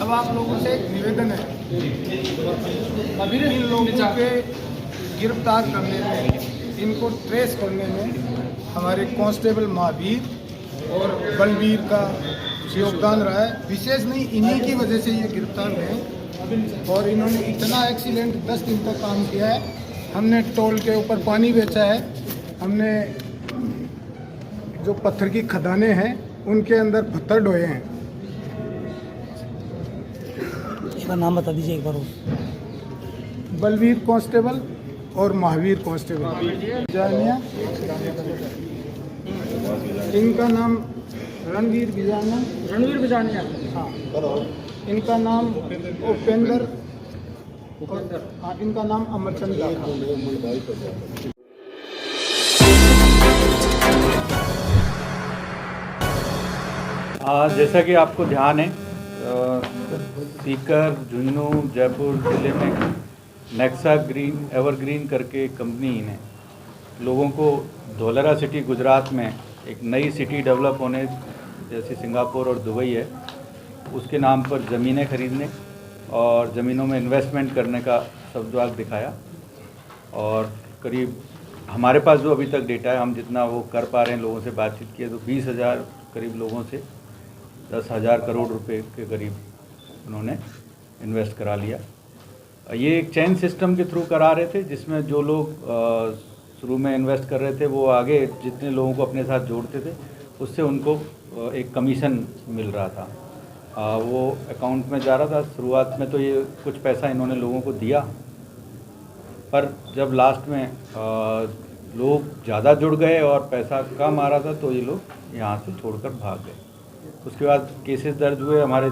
अब आप लोगों से एक निवेदन है, इन लोगों के गिरफ्तार करने में, इनको ट्रेस करने में हमारे कांस्टेबल महावीर और बलवीर का योगदान रहा है। विशेष नहीं, इन्हीं की वजह से ये गिरफ्तार हुए और इन्होंने इतना एक्सीलेंट 10 दिन तक काम किया है। हमने टोल के ऊपर पानी बेचा है, हमने जो पत्थर की खदानें हैं उनके अंदर पत्थर ढोए हैं। इसका नाम बता दीजिए एक बार। बलवीर कांस्टेबल और महावीर कांस्टेबल जानिया, इनका नाम रणवीर बिजानिया, हाँ, इनका नाम उपेंद्र, हाँ, इनका नाम अमरचंद लाखा। जैसा कि आपको ध्यान है, सीकर, झुंझुनू, जयपुर ज़िले में नेक्सा ग्रीन एवरग्रीन करके कंपनी ने लोगों को धोलेरा सिटी गुजरात में एक नई सिटी डेवलप होने जैसे सिंगापुर और दुबई है, उसके नाम पर ज़मीनें खरीदने और ज़मीनों में इन्वेस्टमेंट करने का सद्भाव दिखाया। और करीब हमारे पास जो अभी तक डेटा है, हम जितना वो कर पा रहे हैं, लोगों से बातचीत की है तो 20,000 करीब लोगों से 10,000 करोड़ रुपए के करीब उन्होंने इन्वेस्ट करा लिया। ये एक चेन सिस्टम के थ्रू करा रहे थे, जिसमें जो लोग शुरू में इन्वेस्ट कर रहे थे वो आगे जितने लोगों को अपने साथ जोड़ते थे उससे उनको एक कमीशन मिल रहा था, वो अकाउंट में जा रहा था। शुरुआत में तो ये कुछ पैसा इन्होंने लोगों को दिया, पर जब लास्ट में लोग ज़्यादा जुड़ गए और पैसा कम आ रहा था तो ये लोग यहाँ से छोड़कर भाग गए। उसके बाद केसेस दर्ज हुए हमारे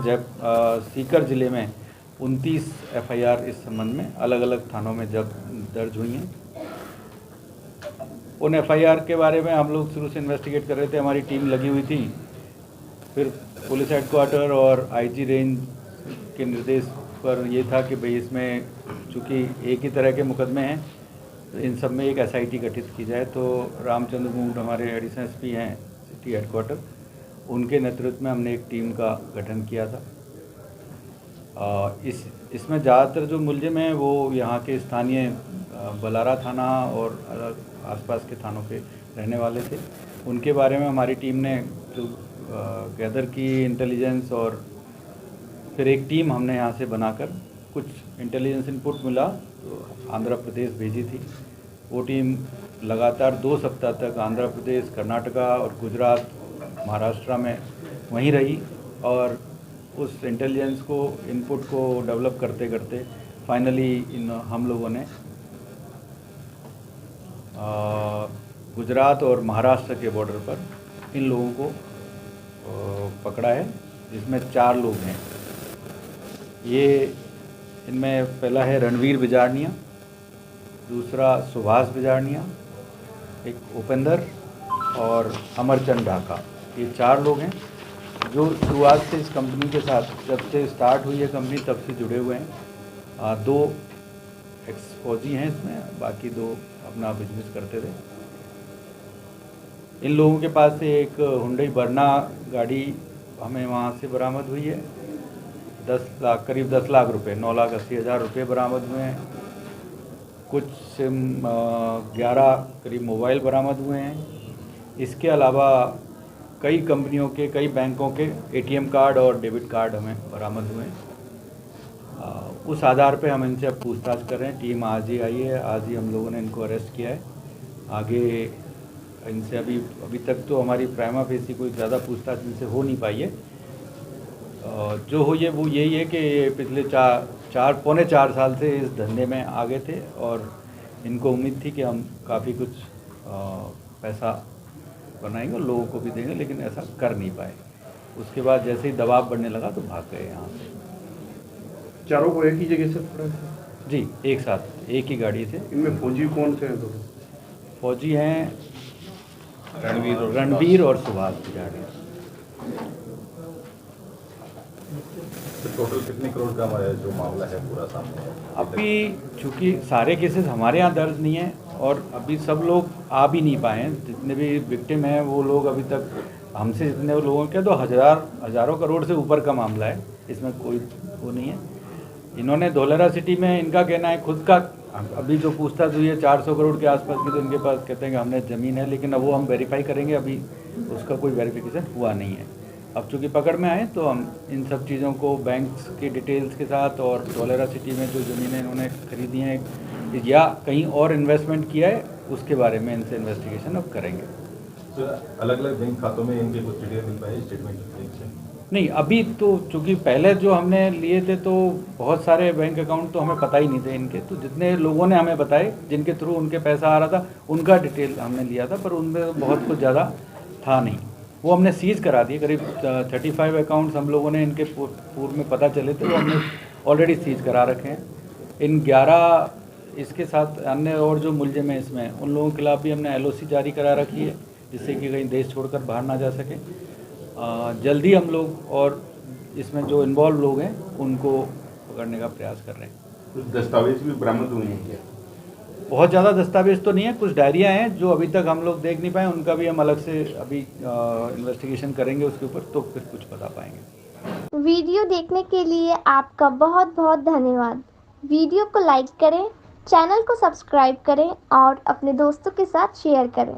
सीकर ज़िले में 29 FIR इस संबंध में अलग अलग थानों में जब दर्ज हुई हैं। उन FIR के बारे में हम लोग शुरू से इन्वेस्टिगेट कर रहे थे, हमारी टीम लगी हुई थी। फिर पुलिस हेडक्वार्टर और IG रेंज के निर्देश पर ये था कि भाई इसमें चूँकि एक ही तरह के मुकदमे हैं तो इन सब में एक SIT गठित की जाए। तो रामचंद्र मूड हमारे एडिशनल SP हैं सिटी हेडक्वार्टर, उनके नेतृत्व में हमने एक टीम का गठन किया था। इसमें ज़्यादातर जो मुलजिम हैं वो यहाँ के स्थानीय बलारा थाना और आसपास के थानों के रहने वाले थे। उनके बारे में हमारी टीम ने जो गैदर की इंटेलिजेंस और फिर एक टीम हमने यहाँ से बनाकर कुछ इंटेलिजेंस इनपुट मिला तो आंध्र प्रदेश भेजी थी। वो टीम लगातार 2 सप्ताह तक आंध्र प्रदेश, कर्नाटका और गुजरात, महाराष्ट्र में वहीं रही और उस इंटेलिजेंस को इनपुट को डेवलप करते करते फाइनली हम लोगों ने गुजरात और महाराष्ट्र के बॉर्डर पर इन लोगों को पकड़ा है, जिसमें 4 लोग हैं। ये इनमें पहला है रणवीर बिजारनिया, दूसरा सुभाष बिजारनिया, एक उपेंद्र और अमरचंद ढाका। ये 4 लोग हैं जो शुरुआत से इस कंपनी के साथ, जब से स्टार्ट हुई है कंपनी तब से जुड़े हुए हैं। 2 एक्स फौजी हैं इसमें, बाकी 2 अपना बिजनेस करते थे। इन लोगों के पास से एक हुंडई बरना गाड़ी हमें वहाँ से बरामद हुई है। 10 लाख करीब 10 लाख रुपए, 9,80,000 रुपये बरामद हुए हैं। कुछ सिम 11 करीब मोबाइल बरामद हुए हैं। इसके अलावा कई कंपनियों के, कई बैंकों के ATM कार्ड और डेबिट कार्ड हमें बरामद हुए हैं। उस आधार पे हम इनसे अब पूछताछ कर रहे हैं। टीम आज ही आई है, आज ही हम लोगों ने इनको अरेस्ट किया है। आगे इनसे अभी तक तो हमारी प्राइमा फेसी कोई ज़्यादा पूछताछ इनसे हो नहीं पाई है। जो हो ये वो यही है कि पिछले 4 साल से इस धंधे में आगे थे और इनको उम्मीद थी कि हम काफ़ी कुछ पैसा बनाएंगे और लोगों को भी देंगे, लेकिन ऐसा कर नहीं पाए। उसके बाद जैसे ही दबाव बढ़ने लगा तो भाग गए यहाँ से। चारों को एक ही जगह से पकड़ा था? जी, एक साथ एक ही गाड़ी से। इनमें फौजी कौन से हैं? तो फौजी हैं रणवीर और सुभाष बिजारनिया। तो टोटल कितने करोड़ का हमारा जो मामला है पूरा सामने है? अभी चूँकि सारे केसेस हमारे यहाँ दर्ज नहीं है और अभी सब लोग आ भी नहीं पाए हैं, जितने भी विक्टिम हैं वो लोग अभी तक हमसे जितने लोगों के तो हज़ारों करोड़ से ऊपर का मामला है, इसमें कोई वो नहीं है। इन्होंने धोलेरा सिटी में, इनका कहना है खुद का, अभी जो पूछताछ हुई है 400 करोड़ के आसपास की, तो इनके पास कहते हैं कि हमने ज़मीन है, लेकिन अब वो हम वेरीफाई करेंगे, अभी उसका कोई वेरिफिकेशन हुआ नहीं है। अब चूँकि पकड़ में आए तो हम इन सब चीज़ों को बैंक्स की डिटेल्स के साथ और धोलेरा सिटी में जो ज़मीनें इन्होंने खरीदी हैं या कहीं और इन्वेस्टमेंट किया है, उसके बारे में इनसे इन्वेस्टिगेशन अब करेंगे। तो अलग अलग बैंक खातों में इनके कुछ डिटेल मिल पाए स्टेटमेंट से? नहीं, अभी तो चूँकि पहले जो हमने लिए थे तो बहुत सारे बैंक अकाउंट तो हमें पता ही नहीं थे इनके, तो जितने लोगों ने हमें बताए जिनके थ्रू उनके पैसा आ रहा था उनका डिटेल हमने लिया था, पर उनमें बहुत कुछ ज़्यादा था नहीं। वो हमने सीज़ करा दिए, करीब 35 अकाउंट्स हम लोगों ने इनके पूर्व में पता चले थे, वो हमने ऑलरेडी सीज़ करा रखे हैं। इन 11 इसके साथ अन्य और जो मुलजिम हैं इसमें, उन लोगों के खिलाफ भी हमने LOC जारी करा रखी है, जिससे कि कहीं देश छोड़कर बाहर ना जा सके। जल्दी हम लोग और इसमें जो इन्वॉल्व लोग हैं उनको पकड़ने का प्रयास कर रहे हैं। कुछ दस्तावेज भी बरामद हुए हैं क्या? बहुत ज़्यादा दस्तावेज तो नहीं है, कुछ डायरियाँ हैं जो अभी तक हम लोग देख नहीं पाए, उनका भी हम अलग से अभी इन्वेस्टिगेशन करेंगे उसके ऊपर, तो फिर कुछ बता पाएंगे। वीडियो देखने के लिए आपका बहुत बहुत धन्यवाद। वीडियो को लाइक करें, चैनल को सब्सक्राइब करें और अपने दोस्तों के साथ शेयर करें।